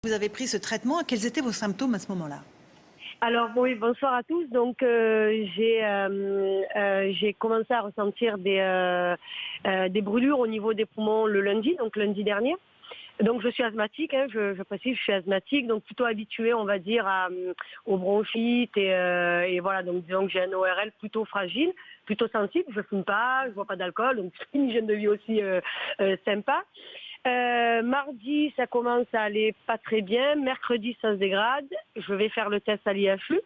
Vous avez pris ce traitement. Quels étaient vos symptômes à ce moment-là? Alors oui, bonsoir à tous. Donc j'ai commencé à ressentir des brûlures au niveau des poumons le lundi, donc lundi dernier. Donc je suis asthmatique, hein, je précise, je suis asthmatique, donc plutôt habituée, on va dire, aux bronchites et voilà. Donc disons que j'ai un ORL plutôt fragile, plutôt sensible. Je fume pas, je bois pas d'alcool, donc c'est une hygiène de vie aussi sympa. Mardi, ça commence à aller pas très bien. Mercredi, ça se dégrade. Je vais faire le test à l'IHU.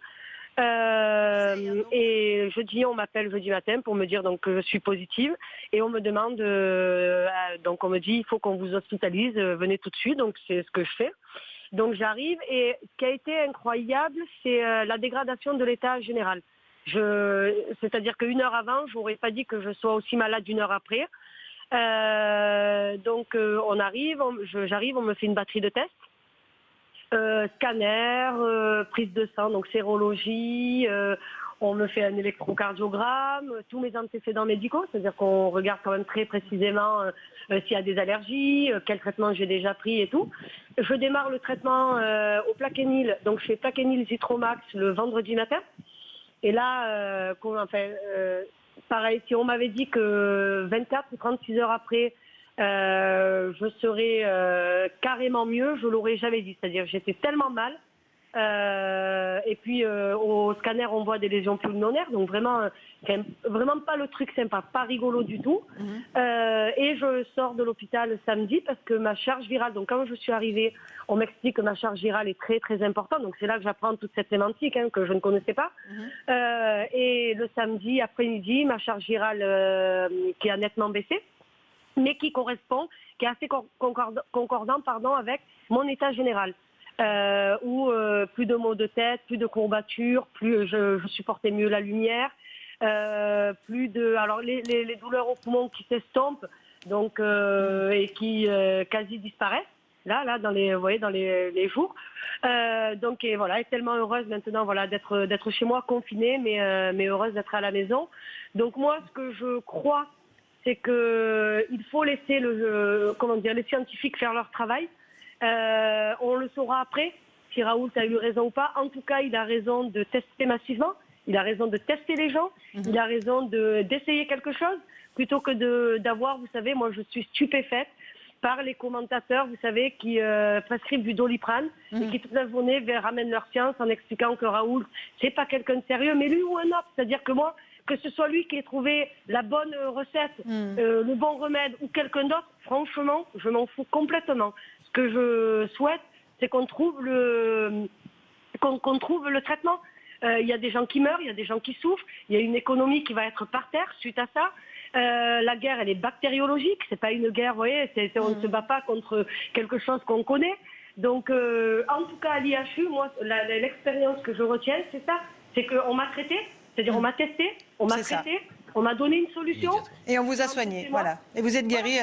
Et jeudi, on m'appelle jeudi matin pour me dire donc que je suis positive. Et on me demande, donc on me dit, il faut qu'on vous hospitalise, venez tout de suite. Donc c'est ce que je fais. Donc j'arrive. Et ce qui a été incroyable, c'est la dégradation de l'état général. C'est-à-dire qu'une heure avant, je n'aurais pas dit que je sois aussi malade une heure après. Donc on arrive, j'arrive, on me fait une batterie de tests, scanner, prise de sang, donc sérologie, on me fait un électrocardiogramme, tous mes antécédents médicaux, c'est-à-dire qu'on regarde quand même très précisément s'il y a des allergies, quel traitement j'ai déjà pris et tout. Je démarre le traitement au Plaquenil, donc je fais Plaquenil Zitromax le vendredi matin. Et là, pareil, si on m'avait dit que 24 ou 36 heures après, je serais carrément mieux, je ne l'aurais jamais dit. C'est-à-dire que j'étais tellement mal. Et puis au scanner, on voit des lésions pulmonaires. Donc vraiment, vraiment pas le truc sympa, pas rigolo du tout. Et je sors de l'hôpital samedi parce que ma charge virale, donc quand je suis arrivée, on m'explique que ma charge virale est très très importante. Donc c'est là que j'apprends toute cette sémantique que je ne connaissais pas. Et le samedi après-midi, ma charge virale qui a nettement baissé, mais qui correspond, qui est assez concordant avec mon état général. Où plus de maux de tête, plus de courbatures, plus je supportais mieux la lumière, plus de... Alors les douleurs au poumon qui s'estompent, donc et qui quasi disparaissent. Là, dans les, vous voyez, dans les jours. Donc et voilà, et tellement heureuse maintenant, voilà, d'être chez moi confinée, mais heureuse d'être à la maison. Donc moi, ce que je crois, c'est que il faut laisser les scientifiques faire leur travail. On le saura après, si Raoult a eu raison ou pas. En tout cas, il a raison de tester massivement. Il a raison de tester les gens. Il a raison d'essayer quelque chose plutôt que d'avoir, vous savez, moi je suis stupéfaite par les commentateurs, vous savez, qui prescrivent du Doliprane et qui toute la journée ramènent leur science en expliquant que Raoult, c'est pas quelqu'un de sérieux, mais lui ou un autre. C'est-à-dire que moi, que ce soit lui qui ait trouvé la bonne recette, le bon remède ou quelqu'un d'autre, franchement, je m'en fous complètement. Ce que je souhaite, c'est qu'on trouve le traitement. Il y a des gens qui meurent, il y a des gens qui souffrent, il y a une économie qui va être par terre suite à ça. La guerre, elle est bactériologique, c'est pas une guerre, vous voyez, on ne se bat pas contre quelque chose qu'on connaît. Donc, en tout cas, à l'IHU, moi, l'expérience que je retiens, c'est ça, c'est qu'on m'a traité, c'est-à-dire on m'a testé, on m'a traité, on m'a donné une solution. Et on vous a soigné, voilà. Et vous êtes guéri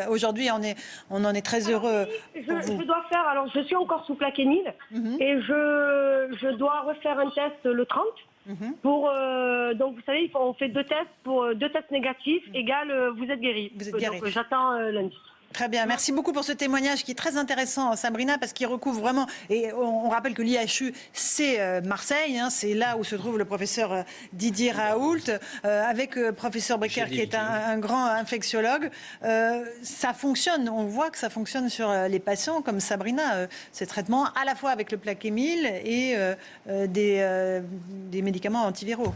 aujourd'hui, on en est très heureux pour vous. Je dois faire, alors je suis encore sous Plaquenil, et je dois refaire un test le 30. Donc vous savez, on fait deux tests négatifs égale vous êtes guéri. Vous êtes guéri. Donc j'attends lundi. Très bien, merci beaucoup pour ce témoignage qui est très intéressant, Sabrina, parce qu'il recouvre vraiment, et on rappelle que l'IHU, c'est Marseille, c'est là où se trouve le professeur Didier Raoult, avec professeur Bricker qui est un grand infectiologue. Ça fonctionne, on voit que ça fonctionne sur les patients comme Sabrina, ces traitements, à la fois avec le Plaquenil et des médicaments antiviraux.